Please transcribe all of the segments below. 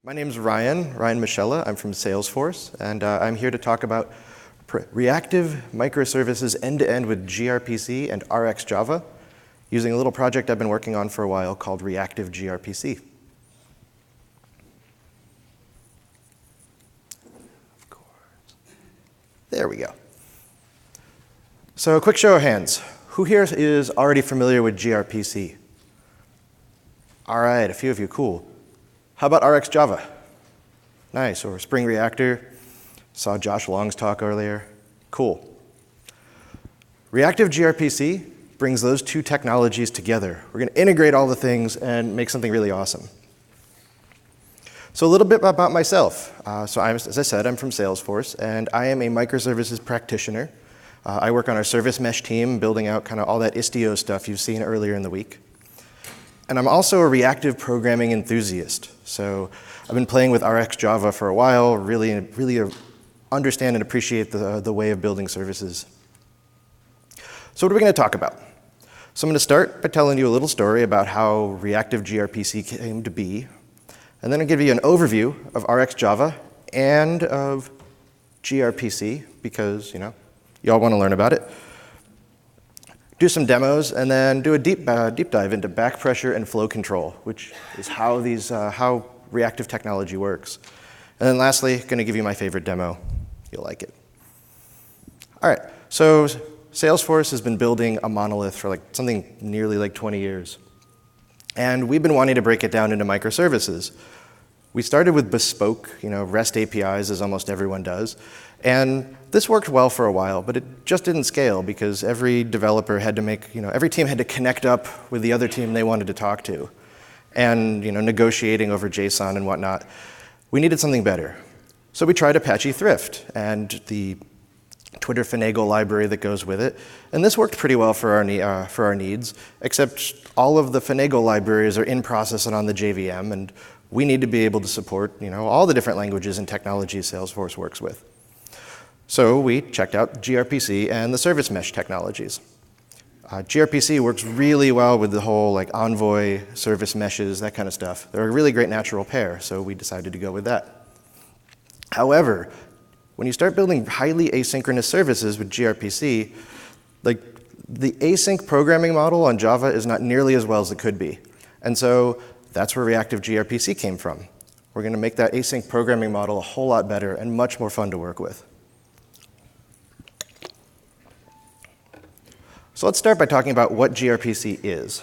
My name is Ryan Michela. I'm from Salesforce, and I'm here to talk about reactive microservices end-to-end with gRPC and RxJava using a little project I've been working on for a while called Reactive gRPC. Of course. There we go. So a quick show of hands. Who here is already familiar with gRPC? All right, a few of you, cool. How about RxJava? Nice, or Spring Reactor. Saw Josh Long's talk earlier. Cool. Reactive gRPC brings those two technologies together. We're going to integrate all the things and make something really awesome. So a little bit about myself. As I said, I'm from Salesforce, and I am a microservices practitioner. I work on our service mesh team, building out kind of all that Istio stuff you've seen earlier in the week. And I'm also a reactive programming enthusiast. So I've been playing with RxJava for a while, really understand and appreciate the way of building services. So what are we going to talk about? So I'm going to start by telling you a little story about how reactive gRPC came to be. And then I'll give you an overview of RxJava and of gRPC, because, you all want to learn about it. Do some demos, and then do a deep dive into backpressure and flow control, which is how reactive technology works. And then lastly, going to give you my favorite demo. You'll like it. All right, so Salesforce has been building a monolith for something nearly 20 years. And we've been wanting to break it down into microservices. We started with bespoke, REST APIs, as almost everyone does. And this worked well for a while, but it just didn't scale because every developer had to every team had to connect up with the other team they wanted to talk to. And, negotiating over JSON and whatnot. We needed something better. So we tried Apache Thrift and the Twitter finagle library that goes with it. And this worked pretty well for our needs, except all of the finagle libraries are in process and on the JVM, and we need to be able to support, all the different languages and technologies Salesforce works with. So we checked out gRPC and the service mesh technologies. gRPC works really well with the whole Envoy, service meshes, that kind of stuff. They're a really great natural pair, so we decided to go with that. However, when you start building highly asynchronous services with gRPC, the async programming model on Java is not nearly as well as it could be. And so that's where reactive gRPC came from. We're going to make that async programming model a whole lot better and much more fun to work with. So let's start by talking about what gRPC is.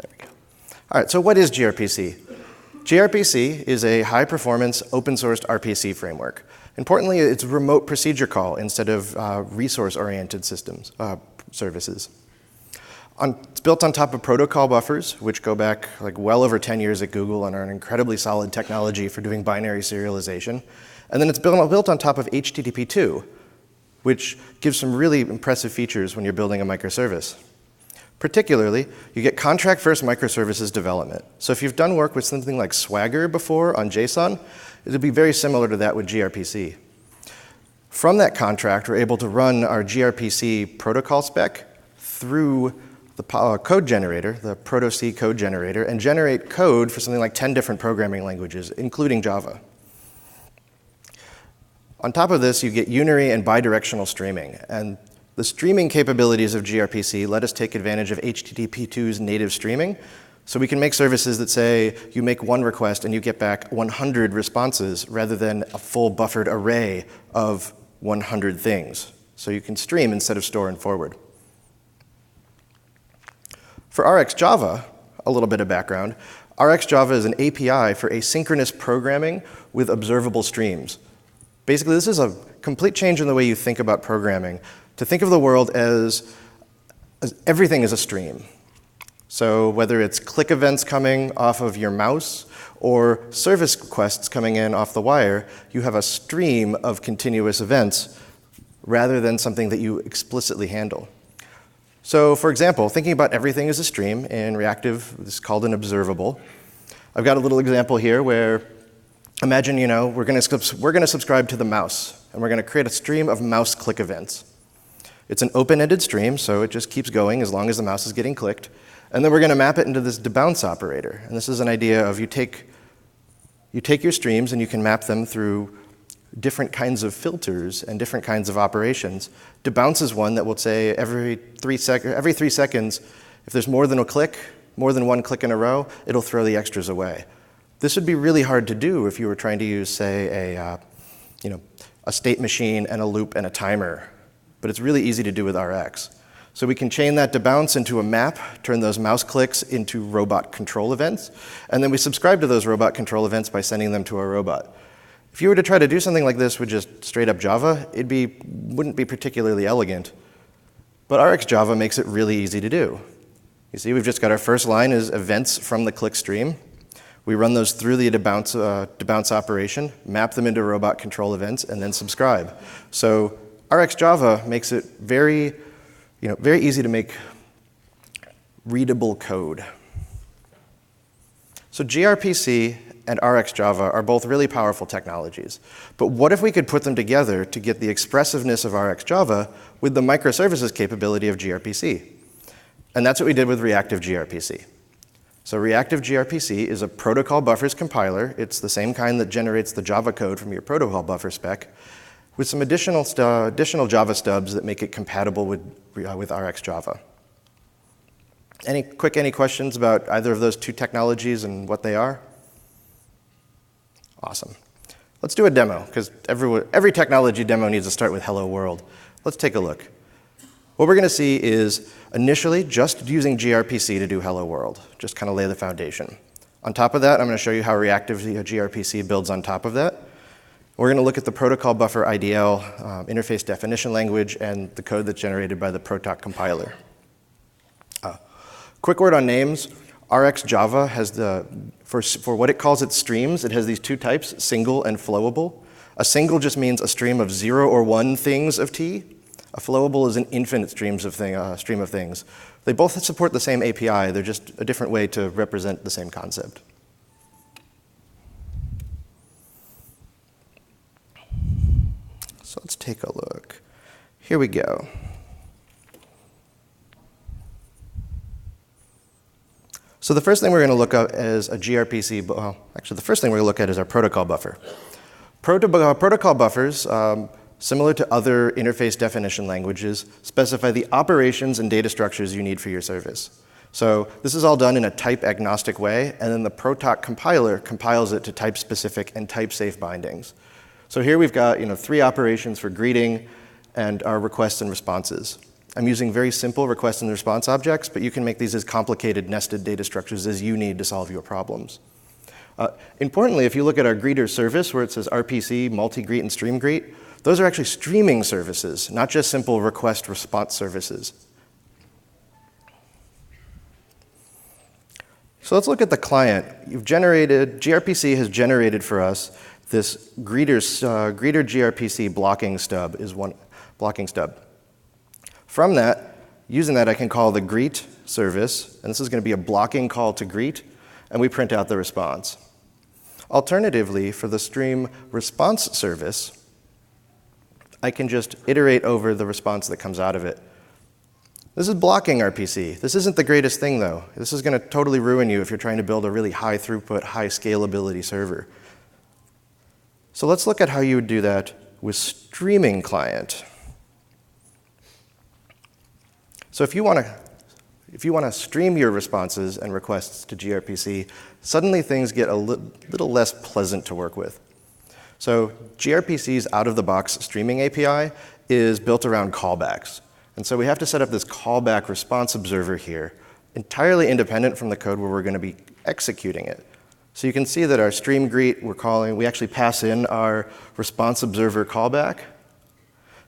There we go. All right, so what is gRPC? gRPC is a high-performance, open-sourced RPC framework. Importantly, it's a remote procedure call instead of resource-oriented services. It's built on top of protocol buffers, which go back well over 10 years at Google and are an incredibly solid technology for doing binary serialization. And then it's built on top of HTTP2, which gives some really impressive features when you're building a microservice. Particularly, you get contract-first microservices development. So if you've done work with something like Swagger before on JSON, it'll be very similar to that with gRPC. From that contract, we're able to run our gRPC protocol spec through the code generator, the Proto-C code generator, and generate code for something like 10 different programming languages, including Java. On top of this, you get unary and bidirectional streaming. And the streaming capabilities of gRPC let us take advantage of HTTP2's native streaming. So we can make services that say you make one request and you get back 100 responses rather than a full buffered array of 100 things. So you can stream instead of store and forward. For RxJava, a little bit of background, RxJava is an API for asynchronous programming with observable streams. Basically, this is a complete change in the way you think about programming, to think of the world as everything is a stream. So whether it's click events coming off of your mouse or service requests coming in off the wire, you have a stream of continuous events rather than something that you explicitly handle. So for example, thinking about everything as a stream in Reactive, this is called an observable. I've got a little example here where imagine, we're going to subscribe to the mouse, and we're going to create a stream of mouse click events. It's an open-ended stream, so it just keeps going as long as the mouse is getting clicked. And then we're going to map it into this debounce operator. And this is an idea of you take your streams and you can map them through different kinds of filters and different kinds of operations. Debounce is one that will say every 3 seconds, if there's more than one click in a row, it'll throw the extras away. This would be really hard to do if you were trying to use, say, a state machine and a loop and a timer. But it's really easy to do with Rx. So we can chain that debounce into a map, turn those mouse clicks into robot control events, and then we subscribe to those robot control events by sending them to a robot. If you were to try to do something like this with just straight up Java, wouldn't be particularly elegant. But RxJava makes it really easy to do. You see, we've just got our first line is events from the click stream. We run those through the debounce operation, map them into robot control events, and then subscribe. So RxJava makes it very easy to make readable code. So gRPC and RxJava are both really powerful technologies. But what if we could put them together to get the expressiveness of RxJava with the microservices capability of gRPC? And that's what we did with Reactive gRPC. So Reactive gRPC is a protocol buffers compiler. It's the same kind that generates the Java code from your protocol buffer spec, with some additional Java stubs that make it compatible with RxJava. Any questions about either of those two technologies and what they are? Awesome. Let's do a demo, because every technology demo needs to start with hello world. Let's take a look. What we're going to see is initially just using gRPC to do hello world, just kind of lay the foundation. On top of that, I'm going to show you how Reactive gRPC builds on top of that. We're going to look at the protocol buffer IDL, interface definition language, and the code that's generated by the protoc compiler. Quick word on names. RxJava has for what it calls its streams, it has these two types, single and flowable. A single just means a stream of 0 or 1 things of T. A flowable is an infinite stream of things. They both support the same API. They're just a different way to represent the same concept. So let's take a look. Here we go. So the first thing we're going to look at is a gRPC, the first thing we're going to look at is our protocol buffer. Protocol buffers, similar to other interface definition languages, specify the operations and data structures you need for your service. So this is all done in a type-agnostic way, and then the protoc compiler compiles it to type-specific and type-safe bindings. So here we've got 3 operations for greeting and our requests and responses. I'm using very simple request and response objects, but you can make these as complicated nested data structures as you need to solve your problems. Importantly, if you look at our greeter service where it says RPC, multi-greet, and stream greet, those are actually streaming services, not just simple request response services. So let's look at the client. gRPC has generated for us this greeter gRPC blocking stub is one blocking stub. From that, using that, I can call the greet service, and this is going to be a blocking call to greet, and we print out the response. Alternatively, for the stream response service, I can just iterate over the response that comes out of it. This is blocking RPC. This isn't the greatest thing, though. This is going to totally ruin you if you're trying to build a really high throughput, high scalability server. So let's look at how you would do that with streaming client. So if you want to stream your responses and requests to gRPC, suddenly things get a little less pleasant to work with. So gRPC's out-of-the-box streaming API is built around callbacks. And so we have to set up this callback response observer here, entirely independent from the code where we're going to be executing it. So you can see that our stream greet, we actually pass in our response observer callback.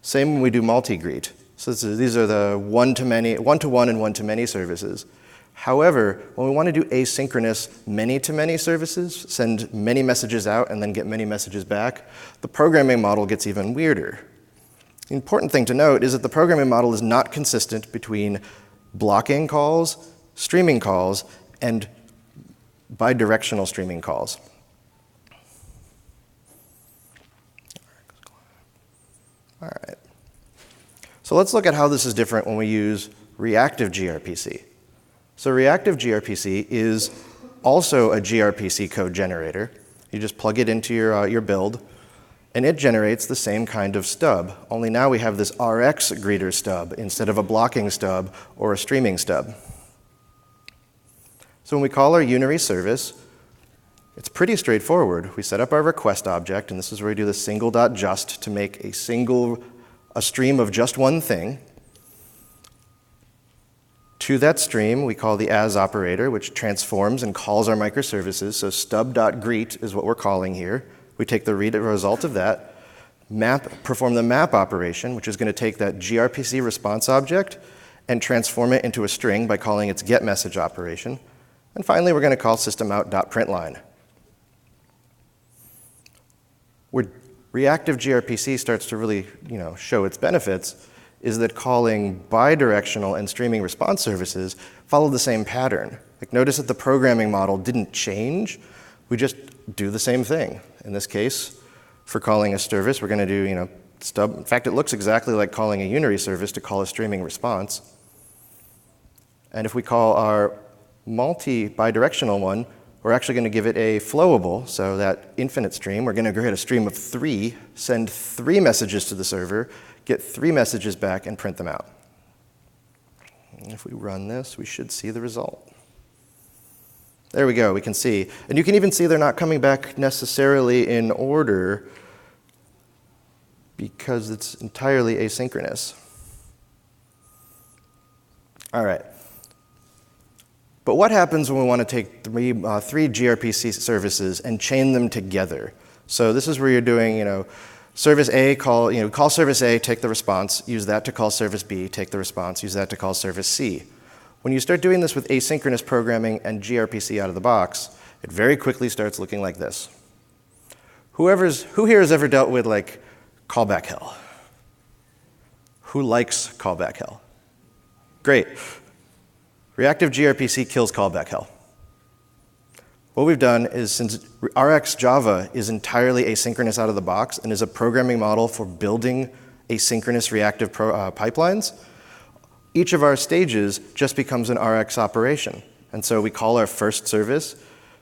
Same when we do multi-greet. So these are the one-to-one and one-to-many services. However, when we want to do asynchronous many-to-many services, send many messages out and then get many messages back, the programming model gets even weirder. The important thing to note is that the programming model is not consistent between blocking calls, streaming calls, and bidirectional streaming calls. All right. So let's look at how this is different when we use Reactive gRPC. So reactive gRPC is also a gRPC code generator. You just plug it into your build, and it generates the same kind of stub, only now we have this Rx greeter stub instead of a blocking stub or a streaming stub. So when we call our unary service, it's pretty straightforward. We set up our request object, and this is where we do the single.just to make a stream of just one thing. To that stream, we call the as operator, which transforms and calls our microservices. So stub.greet is what we're calling here. We take the result of that, perform the map operation, which is going to take that gRPC response object and transform it into a string by calling its getMessage operation. And finally, we're going to call systemout.println. Where reactive gRPC starts to really show its benefits is that calling bidirectional and streaming response services follow the same pattern. Like, notice that the programming model didn't change. We just do the same thing. In this case, for calling a service, we're going to do stub. In fact, it looks exactly like calling a unary service to call a streaming response. And if we call our multi-bidirectional one, we're actually going to give it a flowable, so that infinite stream. We're going to create a stream of 3, send 3 messages to the server, get 3 messages back, and print them out. And if we run this, we should see the result. There we go, we can see. And you can even see they're not coming back necessarily in order because it's entirely asynchronous. All right. But what happens when we want to take three gRPC services and chain them together? So this is where you're doing, service A, call service A, take the response, use that to call service B, take the response, use that to call service C. When you start doing this with asynchronous programming and gRPC out of the box, it very quickly starts looking like this. Who here has ever dealt with callback hell? Who likes callback hell? Great. Reactive gRPC kills callback hell. What we've done is, since RxJava is entirely asynchronous out of the box and is a programming model for building asynchronous reactive pipelines, each of our stages just becomes an Rx operation. And so we call our first service,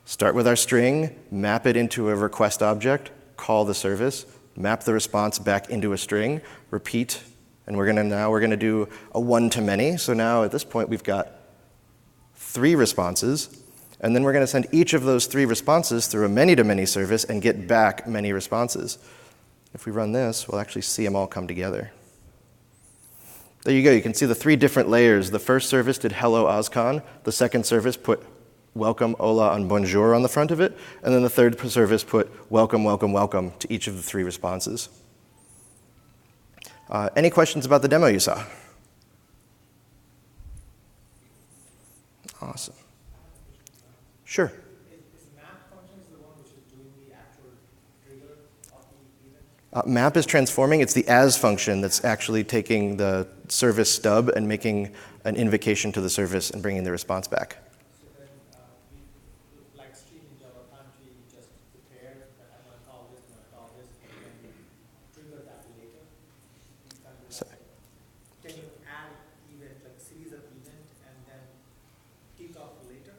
start with our string, map it into a request object, call the service, map the response back into a string, repeat, and we're going to do a one-to-many. So now at this point we've got 3 responses, and then we're going to send each of those 3 responses through a many-to-many service and get back many responses. If we run this, we'll actually see them all come together. There you go. You can see the 3 different layers. The first service did hello Ozcon. The second service put welcome, hola, and bonjour on the front of it. And then the third service put welcome, welcome, welcome to each of the 3 responses. Any questions about the demo you saw? Awesome. Sure. Is map functions the one which is doing the actual trigger of the event? Map is transforming. It's the as function that's actually taking the service stub and making an invocation to the service and bringing the response back. So then, like streaming Java, can't we just prepare that I'm going to call this, I'm going to call this, and then trigger that later? Sorry. Can you add event, like series of events, and then kick off later?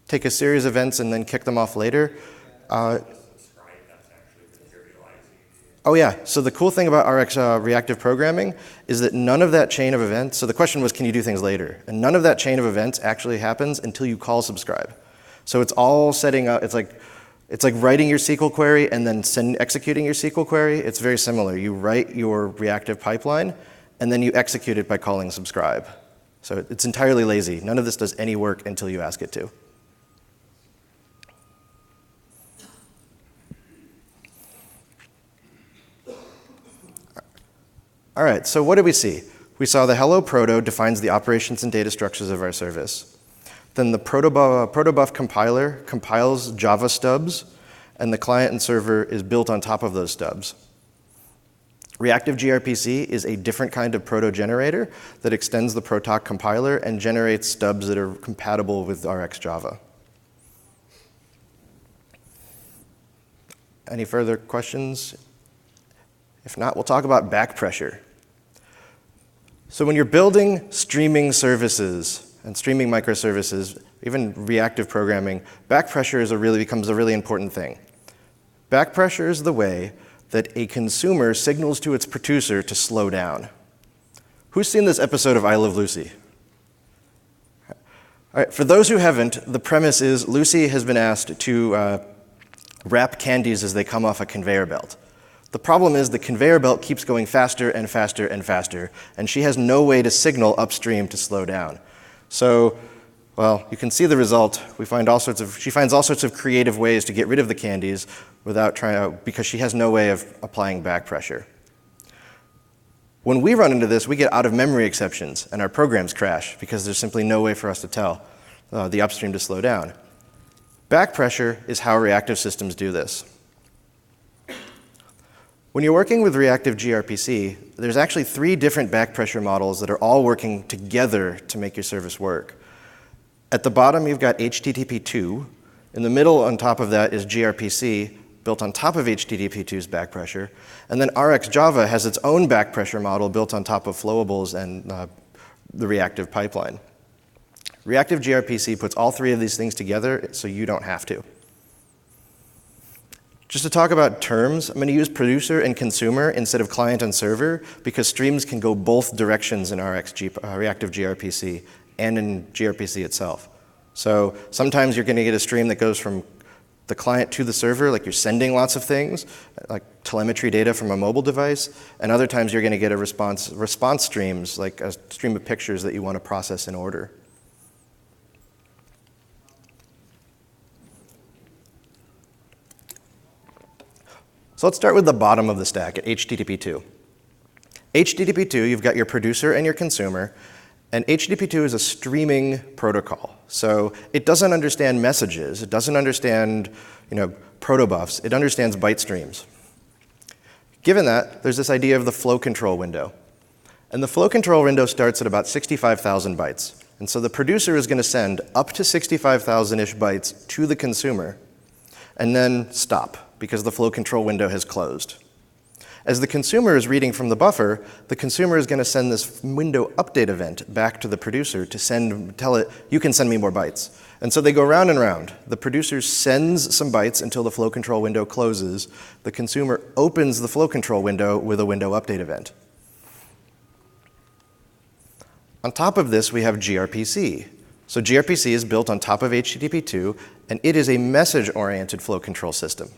Take a series of events and then kick them off later. Oh yeah, so the cool thing about reactive programming is that none of that chain of events, so the question was, can you do things later? And none of that chain of events actually happens until you call subscribe. So it's all setting up, it's like writing your SQL query and then executing your SQL query. It's very similar. You write your reactive pipeline and then you execute it by calling subscribe. So it's entirely lazy. None of this does any work until you ask it to. All right, so what did we see? We saw the hello proto defines the operations and data structures of our service. Then the protobuf compiler compiles Java stubs, and the client and server is built on top of those stubs. Reactive gRPC is a different kind of proto-generator that extends the protoc compiler and generates stubs that are compatible with RxJava. Any further questions? If not, we'll talk about backpressure. So when you're building streaming services, and streaming microservices, even reactive programming, backpressure becomes a really important thing. Backpressure is the way that a consumer signals to its producer to slow down. Who's seen this episode of I Love Lucy? All right, for those who haven't, the premise is Lucy has been asked to wrap candies as they come off a conveyor belt. The problem is the conveyor belt keeps going faster and faster and faster, and she has no way to signal upstream to slow down. So, well, you can see the result. She finds all sorts of creative ways to get rid of the candies because she has no way of applying backpressure. When we run into this, we get out-of-memory exceptions, and our programs crash because there's simply no way for us to tell the upstream to slow down. Backpressure is how reactive systems do this. When you're working with reactive gRPC, there's actually 3 different backpressure models that are all working together to make your service work. At the bottom, you've got HTTP2. In the middle, on top of that, is gRPC, built on top of HTTP2's backpressure. And then RxJava has its own backpressure model built on top of flowables and the reactive pipeline. Reactive gRPC puts all 3 of these things together so you don't have to. Just to talk about terms, I'm going to use producer and consumer instead of client and server because streams can go both directions in reactive gRPC and in gRPC itself. So sometimes you're going to get a stream that goes from the client to the server, like you're sending lots of things, like telemetry data from a mobile device, and other times you're going to get a response streams, like a stream of pictures that you want to process in order. So let's start with the bottom of the stack at HTTP2. HTTP2, you've got your producer and your consumer, and HTTP2 is a streaming protocol. So it doesn't understand messages, it doesn't understand protobufs, it understands byte streams. Given that, there's this idea of the flow control window. And the flow control window starts at about 65,000 bytes. And so the producer is going to send up to 65,000-ish bytes to the consumer, and then stop, because the flow control window has closed. As the consumer is reading from the buffer, the consumer is going to send this window update event back to the producer to tell it, you can send me more bytes. And so they go round and round. The producer sends some bytes until the flow control window closes. The consumer opens the flow control window with a window update event. On top of this, we have gRPC. So gRPC is built on top of HTTP2, and it is a message-oriented flow control system.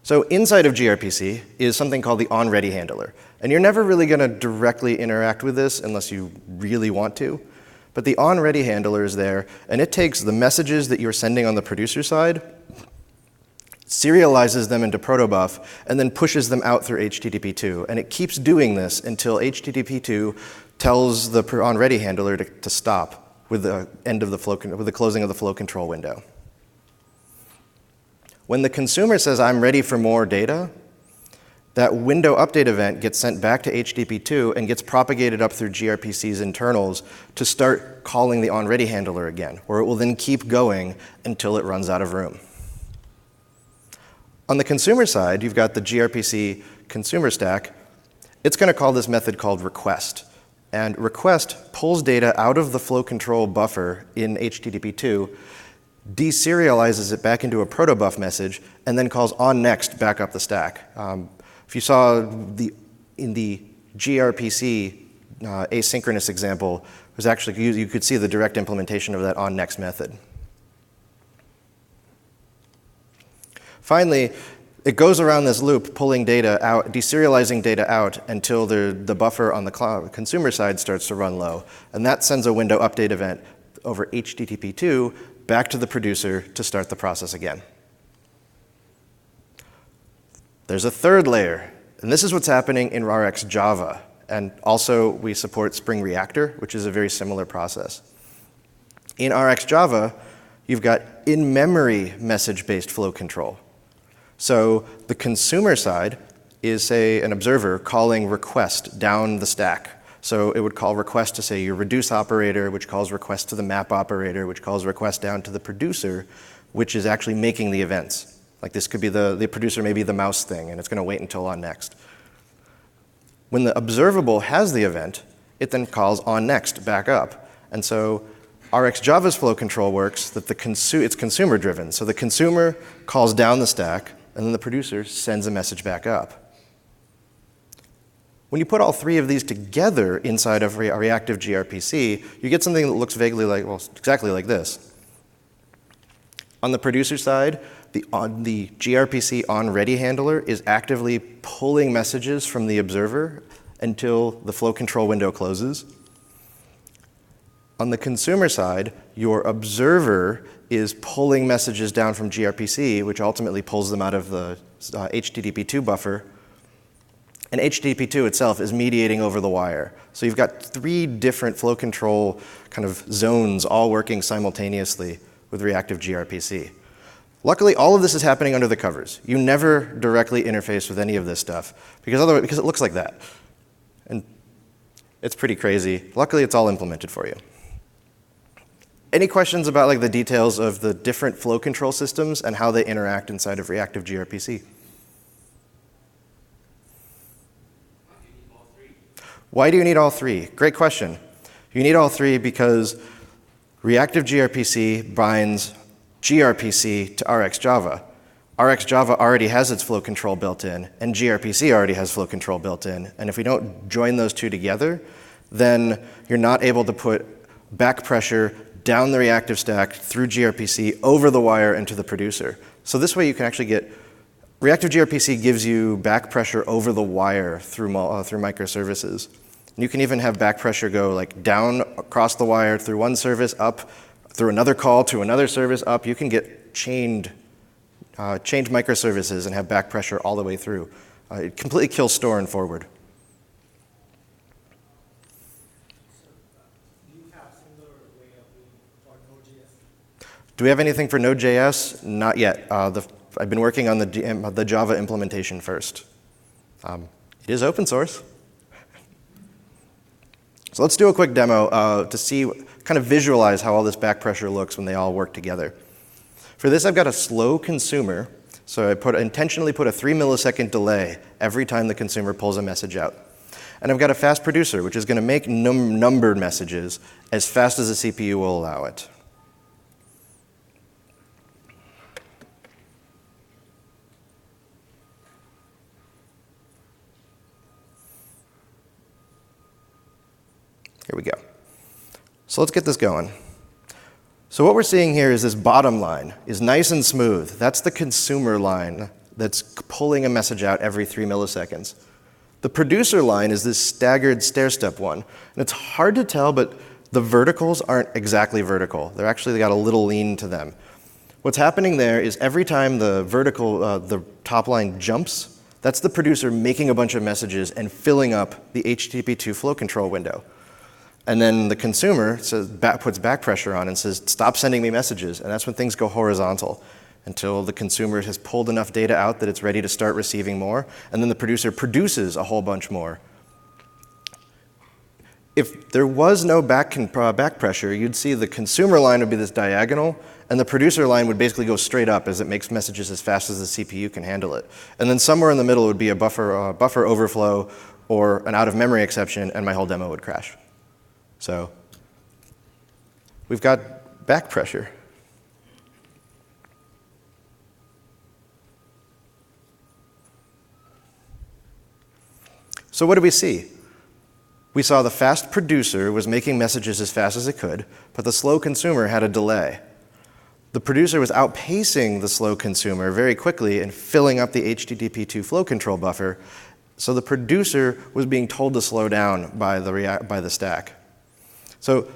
So inside of gRPC is something called the onReady handler. And you're never really going to directly interact with this unless you really want to. But the onReady handler is there, and it takes the messages that you're sending on the producer side, serializes them into protobuf, and then pushes them out through HTTP2. And it keeps doing this until HTTP2 tells the onReady handler to stop with the closing of the flow control window. When the consumer says, I'm ready for more data, that window update event gets sent back to HTTP2 and gets propagated up through gRPC's internals to start calling the onReady handler again, where it will then keep going until it runs out of room. On the consumer side, you've got the gRPC consumer stack. It's going to call this method called request. And request pulls data out of the flow control buffer in HTTP2, deserializes it back into a protobuf message, and then calls onNext back up the stack. If you saw in the gRPC asynchronous example, was actually you could see the direct implementation of that onNext method. Finally, it goes around this loop, pulling data out, deserializing data out until the buffer on the consumer side starts to run low, and that sends a window update event over HTTP2 back to the producer to start the process again. There's a third layer, and this is what's happening in RxJava. And also, we support Spring Reactor, which is a very similar process. In RxJava, you've got in-memory message-based flow control. So the consumer side is, say, an observer calling request down the stack. So it would call request to, say, your reduce operator, which calls request to the map operator, which calls request down to the producer, which is actually making the events. Like this could be the producer may be the mouse thing, and it's going to wait until on next. When the observable has the event, it then calls onNext back up. And so RxJava's flow control works that it's consumer driven. So the consumer calls down the stack, and then the producer sends a message back up. When you put all three of these together inside of a reactive gRPC, you get something that looks vaguely like, well, exactly like this. On the producer side, the gRPC onReady handler is actively pulling messages from the observer until the flow control window closes. On the consumer side, your observer is pulling messages down from gRPC, which ultimately pulls them out of the HTTP2 buffer. And HTTP2 itself is mediating over the wire. So you've got three different flow control kind of zones all working simultaneously with reactive gRPC. Luckily, all of this is happening under the covers. You never directly interface with any of this stuff because it looks like that. And it's pretty crazy. Luckily, it's all implemented for you. Any questions about like the details of the different flow control systems and how they interact inside of reactive gRPC? Why do you need all three? Great question. You need all three because reactive gRPC binds gRPC to RxJava. RxJava already has its flow control built in, and gRPC already has flow control built in. And if we don't join those two together, then you're not able to put back pressure down the reactive stack through gRPC over the wire into the producer. So this way you can actually get, reactive gRPC gives you back pressure over the wire through microservices. And you can even have back pressure go like down across the wire through one service, up through another call to another service, up. You can get chained microservices and have back pressure all the way through. It completely kills store and forward. Do we have anything for Node.js? Not yet. I've been working on the Java implementation first. It is open source. So let's do a quick demo to see, kind of visualize how all this back pressure looks when they all work together. For this, I've got a slow consumer. So I intentionally put a 3 millisecond delay every time the consumer pulls a message out. And I've got a fast producer, which is going to make numbered messages as fast as the CPU will allow it. Here we go. So let's get this going. So what we're seeing here is this bottom line is nice and smooth. That's the consumer line that's pulling a message out every 3 milliseconds. The producer line is this staggered stair-step one. And it's hard to tell, but the verticals aren't exactly vertical. They're actually got a little lean to them. What's happening there is every time the the top line jumps, that's the producer making a bunch of messages and filling up the HTTP2 flow control window. And then the consumer puts back pressure on and says, stop sending me messages. And that's when things go horizontal until the consumer has pulled enough data out that it's ready to start receiving more. And then the producer produces a whole bunch more. If there was no back pressure, you'd see the consumer line would be this diagonal, and the producer line would basically go straight up as it makes messages as fast as the CPU can handle it. And then somewhere in the middle would be a buffer overflow or an out-of-memory exception, and my whole demo would crash. So we've got back pressure. So what do we see? We saw the fast producer was making messages as fast as it could, but the slow consumer had a delay. The producer was outpacing the slow consumer very quickly and filling up the HTTP2 flow control buffer, so the producer was being told to slow down by the stack. So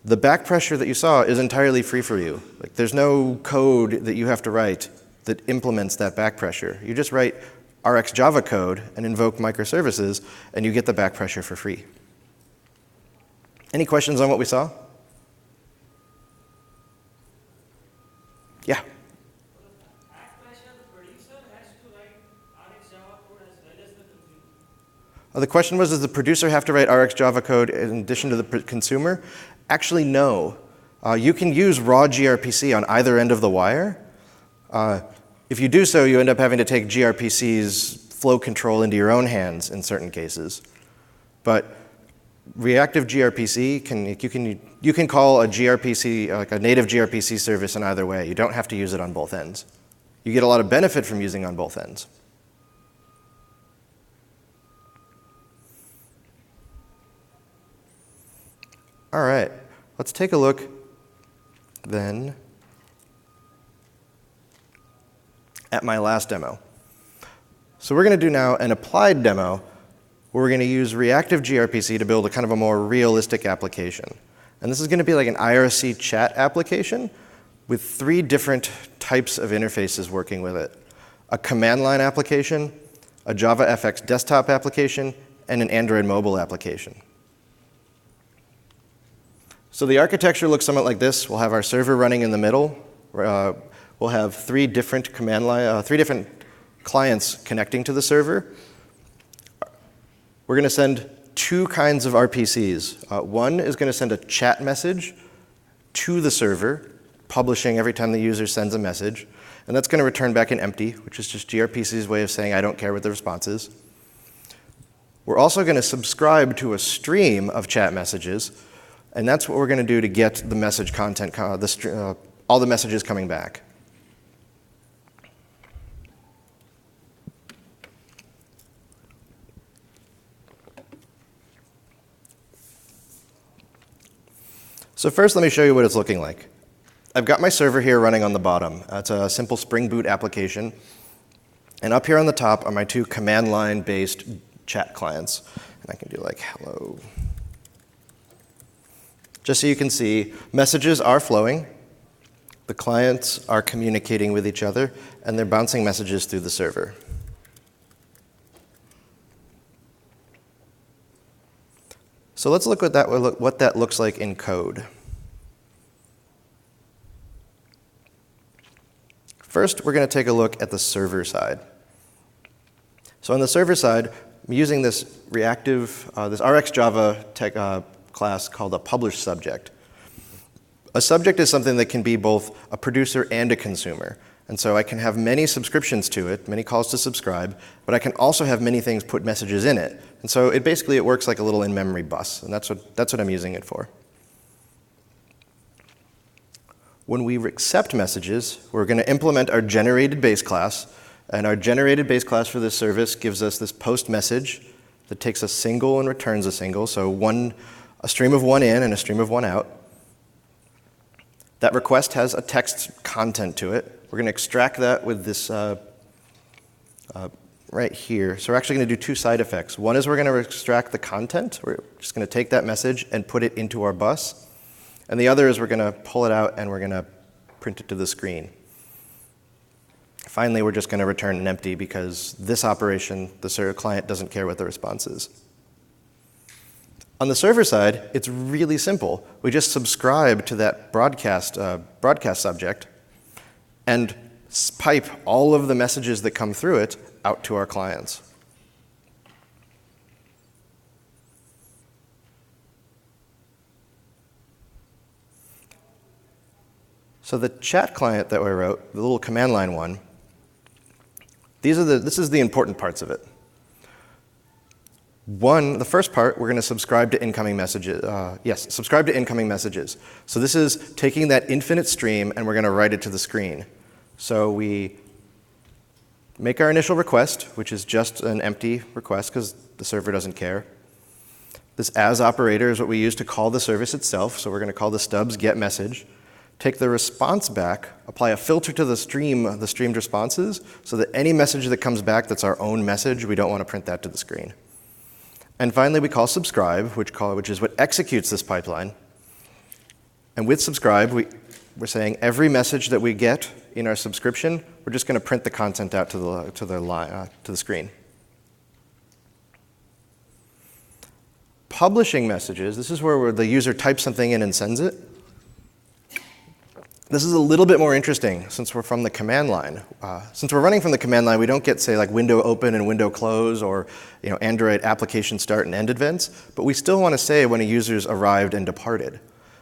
the back pressure that you saw is entirely free for you. Like, there's no code that you have to write that implements that back pressure. You just write RxJava code and invoke microservices, and you get the back pressure for free. Any questions on what we saw? Yeah. The question was, does the producer have to write RxJava code in addition to the consumer? Actually, no. You can use raw gRPC on either end of the wire. If you do so, you end up having to take gRPC's flow control into your own hands in certain cases. But Reactive gRPC, you can call a gRPC, like a native gRPC service in either way. You don't have to use it on both ends. You get a lot of benefit from using on both ends. All right, let's take a look then at my last demo. So we're going to do now an applied demo where we're going to use reactive gRPC to build a kind of a more realistic application. And this is going to be like an IRC chat application with 3 different types of interfaces working with it. A command line application, a JavaFX desktop application, and an Android mobile application. So the architecture looks somewhat like this. We'll have our server running in the middle. We'll have 3 different clients connecting to the server. We're going to send 2 kinds of RPCs. One is going to send a chat message to the server, publishing every time the user sends a message. And that's going to return back an empty, which is just gRPC's way of saying I don't care what the response is. We're also going to subscribe to a stream of chat messages. And that's what we're going to do to get the message content, all the messages coming back. So first, let me show you what it's looking like. I've got my server here running on the bottom. It's a simple Spring Boot application. And up here on the top are my 2 command line-based chat clients. And I can do like hello. Just so you can see, messages are flowing, the clients are communicating with each other, and they're bouncing messages through the server. So let's look at what that looks like in code. First, we're going to take a look at the server side. So on the server side, I'm using this reactive, this RxJava class called a publish subject. A subject is something that can be both a producer and a consumer. And so I can have many subscriptions to it, many calls to subscribe, but I can also have many things put messages in it. And so it works like a little in-memory bus, and that's what I'm using it for. When we accept messages, we're going to implement our generated base class, and our generated base class for this service gives us this post message that takes a single and returns a single, so a stream of 1 in and a stream of 1 out. That request has a text content to it. We're going to extract that with this right here. So we're actually going to do 2 side effects. One is we're going to extract the content. We're just going to take that message and put it into our bus. And the other is we're going to pull it out and we're going to print it to the screen. Finally, we're just going to return an empty because this operation, the server client doesn't care what the response is. On the server side, it's really simple. We just subscribe to that broadcast subject and pipe all of the messages that come through it out to our clients. So the chat client that we wrote, the little command line one, this is the important parts of it. The first part, we're going to subscribe to incoming messages. Subscribe to incoming messages. So this is taking that infinite stream and we're going to write it to the screen. So we make our initial request, which is just an empty request because the server doesn't care. This as operator is what we use to call the service itself. So we're going to call the stubs get message. Take the response back, apply a filter to the streamed responses, so that any message that comes back that's our own message, we don't want to print that to the screen. And finally, we call subscribe, which is what executes this pipeline. And with subscribe, we're saying every message that we get in our subscription, we're just going to print the content out to the screen. Publishing messages, this is where the user types something in and sends it. This is a little bit more interesting since we're from the command line. Since we're running from the command line, we don't get, say, like window open and window close or Android application start and end events, but we still want to say when a user's arrived and departed.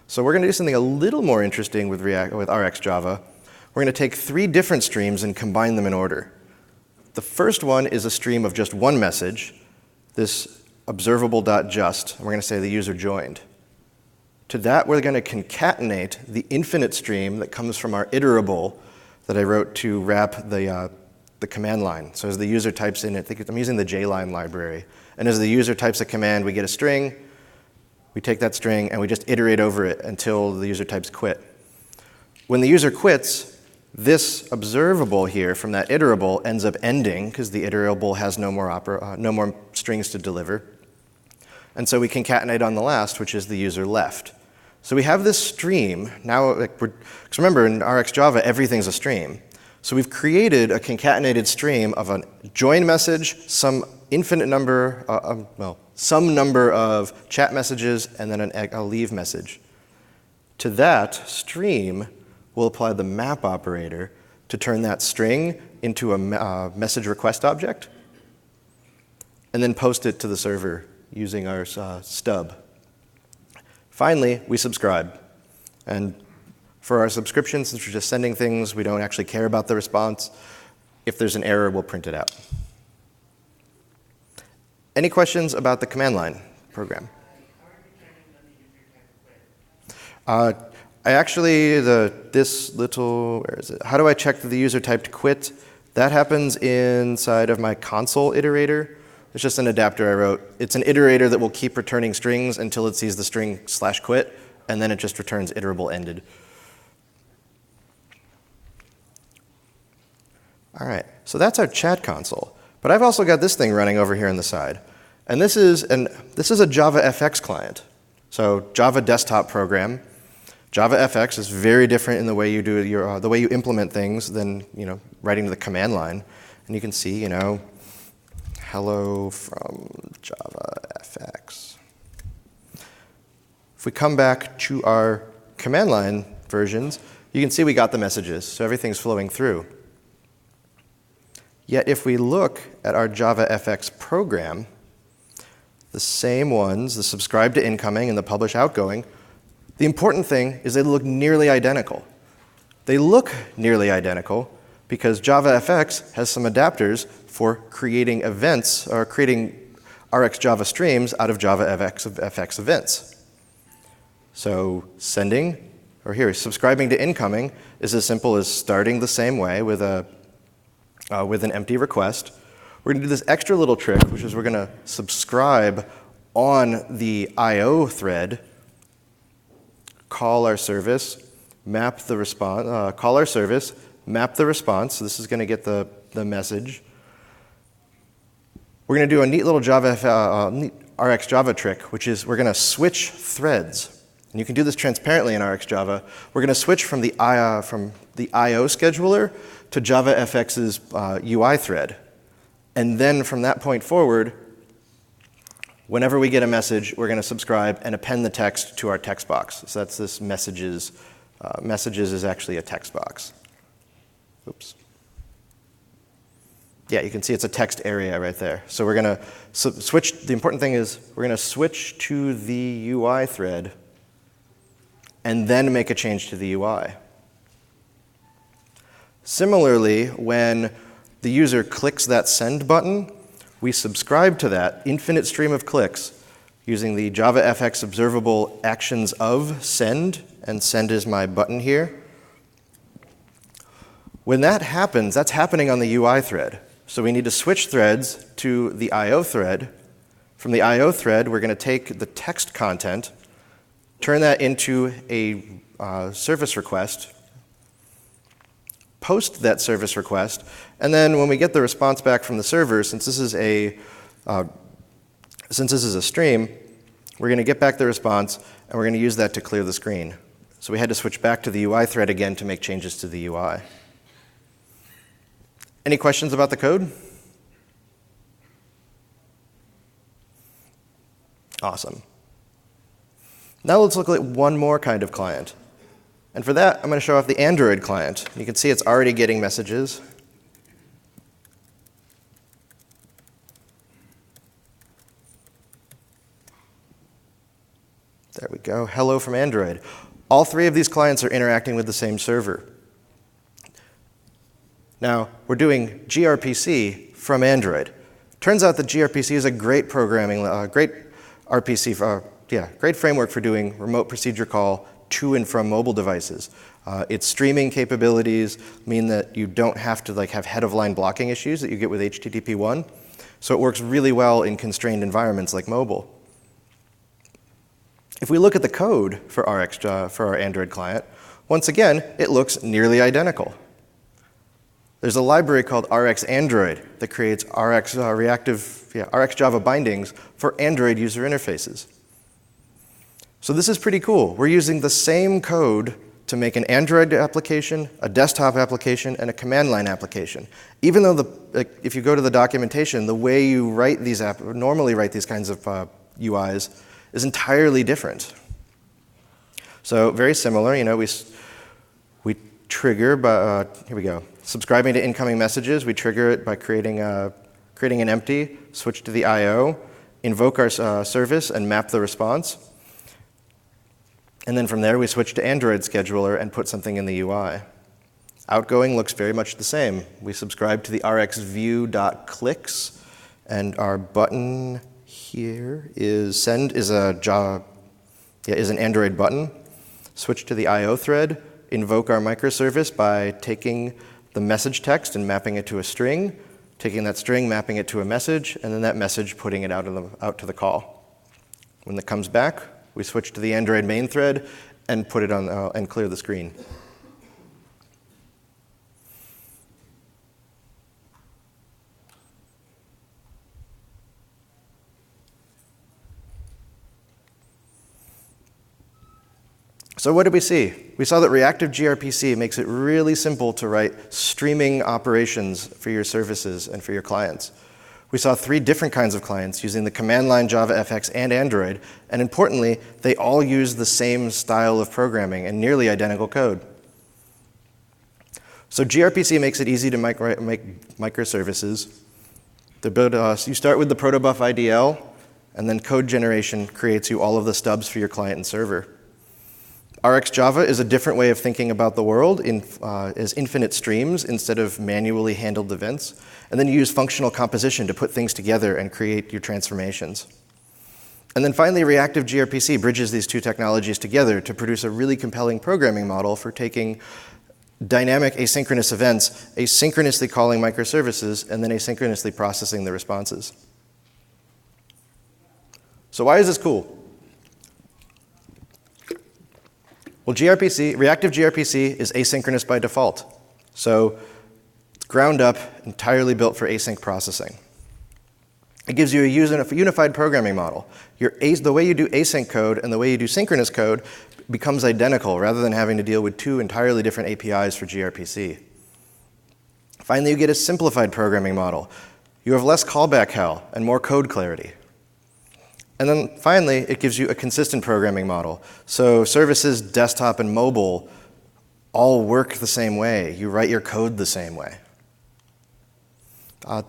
So we're going to do something a little more interesting with RxJava. We're going to take 3 different streams and combine them in order. The first one is a stream of just one message. This observable.just, and we're going to say the user joined. To that, we're going to concatenate the infinite stream that comes from our iterable that I wrote to wrap the command line. So as the user types in it, I'm using the JLine library. And as the user types a command, we get a string. We take that string, and we just iterate over it until the user types quit. When the user quits, this observable here from that iterable ends up ending, because the iterable has no more strings to deliver. And so we concatenate on the last, which is the user left. So we have this stream. Now, because remember, in RxJava, everything's a stream. So we've created a concatenated stream of a join message, some infinite number, some number of chat messages, and then a leave message. To that stream, we'll apply the map operator to turn that string into a message request object, and then post it to the server using our stub. Finally, we subscribe. And for our subscription, since we're just sending things, we don't actually care about the response. If there's an error, we'll print it out. Any questions about the command line program? Where is it? How do I check that the user typed quit? That happens inside of my console iterator. It's just an adapter I wrote. It's an iterator that will keep returning strings until it sees the string /quit, and then it just returns iterable ended. All right, so that's our chat console. But I've also got this thing running over here on the side. And this is a JavaFX client. So Java desktop program. JavaFX is very different in the way you do the way you implement things than writing the command line. And you can see hello from JavaFX. If we come back to our command line versions, you can see we got the messages, so everything's flowing through. Yet if we look at our JavaFX program, the same ones, the subscribe to incoming and the publish outgoing, the important thing is they look nearly identical. They look nearly identical because JavaFX has some adapters for creating events or creating RxJava streams out of JavaFX events. So subscribing to incoming is as simple as starting the same way with an empty request. We're going to do this extra little trick, which is we're going to subscribe on the IO thread, call our service, map the response, call our service, map the response. So this is going to get the message. We're going to do a neat little RxJava trick, which is we're going to switch threads. And you can do this transparently in RxJava. We're going to switch from the IO scheduler to JavaFX's UI thread. And then from that point forward, whenever we get a message, we're going to subscribe and append the text to our text box. So that's this messages. Messages is actually a text box. Oops. Yeah, you can see it's a text area right there. So we're going to switch. The important thing is we're going to switch to the UI thread and then make a change to the UI. Similarly, when the user clicks that send button, we subscribe to that infinite stream of clicks using the JavaFX observable actions of send, and send is my button here. When that happens, that's happening on the UI thread. So we need to switch threads to the IO thread. From the IO thread, we're going to take the text content, turn that into a service request, post that service request, and then when we get the response back from the server, since this is a stream, we're going to get back the response, and we're going to use that to clear the screen. So we had to switch back to the UI thread again to make changes to the UI. Any questions about the code? Awesome. Now let's look at one more kind of client. And for that, I'm going to show off the Android client. You can see it's already getting messages. There we go. Hello from Android. All three of these clients are interacting with the same server. Now, we're doing gRPC from Android. Turns out that gRPC is a great programming, great RPC, great framework for doing remote procedure call to and from mobile devices. Its streaming capabilities mean that you don't have to have head-of-line blocking issues that you get with HTTP1. So it works really well in constrained environments like mobile. If we look at the code for RxJava, for our Android client, once again, it looks nearly identical. There's a library called RxAndroid that creates RxJava bindings for Android user interfaces. So this is pretty cool. We're using the same code to make an Android application, a desktop application, and a command line application. Even though if you go to the documentation, the way you write these normally write these kinds of UIs is entirely different. So very similar, we trigger by, here we go, subscribing to incoming messages. We trigger it by creating an empty, switch to the I/O, invoke our service, and map the response. And then from there, we switch to Android scheduler and put something in the UI. Outgoing looks very much the same. We subscribe to the rxview.clicks, and our button here is send is an Android button. Switch to the I/O thread, invoke our microservice by taking the message text and mapping it to a string, taking that string, mapping it to a message, and then that message putting it out to the call. When it comes back, we switch to the Android main thread and put it on and clear the screen. So what did we see? We saw that Reactive gRPC makes it really simple to write streaming operations for your services and for your clients. We saw 3 different kinds of clients using the command line JavaFX and Android, and importantly, they all use the same style of programming and nearly identical code. So gRPC makes it easy to make microservices. You start with the protobuf IDL, and then code generation creates you all of the stubs for your client and server. RxJava is a different way of thinking about the world as infinite streams instead of manually handled events. And then you use functional composition to put things together and create your transformations. And then finally, Reactive gRPC bridges these 2 technologies together to produce a really compelling programming model for taking dynamic asynchronous events, asynchronously calling microservices, and then asynchronously processing the responses. So why is this cool? Well, Reactive gRPC is asynchronous by default. So it's ground up, entirely built for async processing. It gives you a unified programming model. The way you do async code and the way you do synchronous code becomes identical rather than having to deal with 2 entirely different APIs for gRPC. Finally, you get a simplified programming model. You have less callback hell and more code clarity. And then finally, it gives you a consistent programming model. So services, desktop, and mobile all work the same way. You write your code the same way.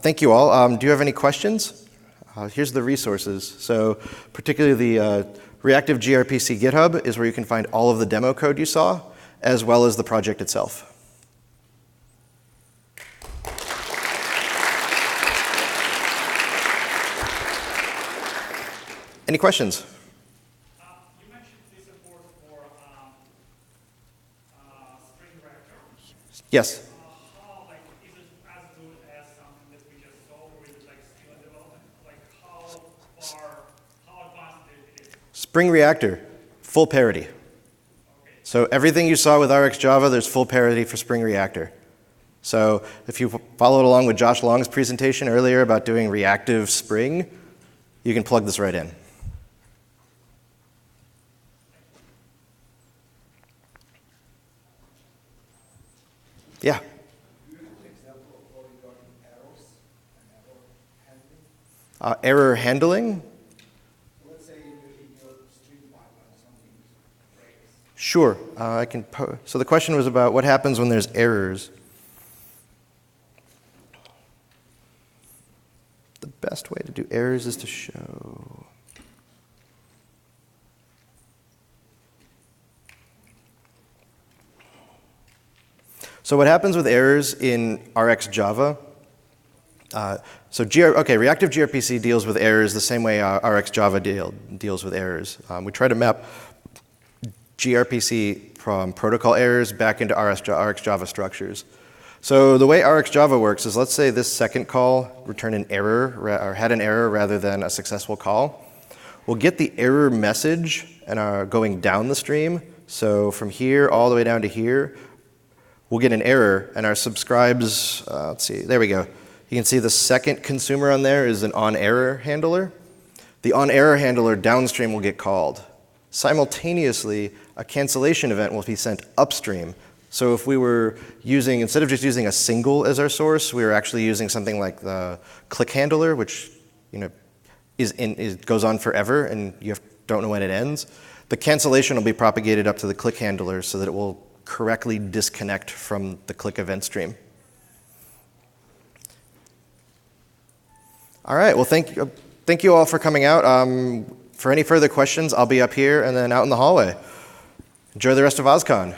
Thank you all. Do you have any questions? Here's the resources. So particularly the Reactive gRPC GitHub is where you can find all of the demo code you saw, as well as the project itself. Any questions? You mentioned the support for Spring Reactor. Yes. How, is it as good as something that we just saw, or is it still in development? How advanced it is? Spring Reactor, full parity. Okay. So everything you saw with RxJava, there's full parity for Spring Reactor. So if you followed along with Josh Long's presentation earlier about doing reactive Spring, you can plug this right in. Yeah. Do you have an example of how you got errors and error handling? Error handling? Let's say in your stream pipeline something breaks. Sure. So the question was about what happens when there's errors. The best way to do errors is to show. So what happens with errors in RxJava Reactive gRPC deals with errors the same way RxJava deals with errors. We try to map gRPC from protocol errors back into RxJava structures. So the way RxJava works is, let's say this second call returned an error, or had an error rather than a successful call. We'll get the error message and are going down the stream. So from here all the way down to here, we'll get an error, and our subscribes, let's see, there we go. You can see the second consumer on there is an on-error handler. The on-error handler downstream will get called. Simultaneously, a cancellation event will be sent upstream. So if we were using, instead of just using a single as our source, we were actually using something like the click handler, which goes on forever, and you don't know when it ends. The cancellation will be propagated up to the click handler so that it will correctly disconnect from the click event stream. All right, well, thank you all for coming out. For any further questions, I'll be up here and then out in the hallway. Enjoy the rest of OzCon.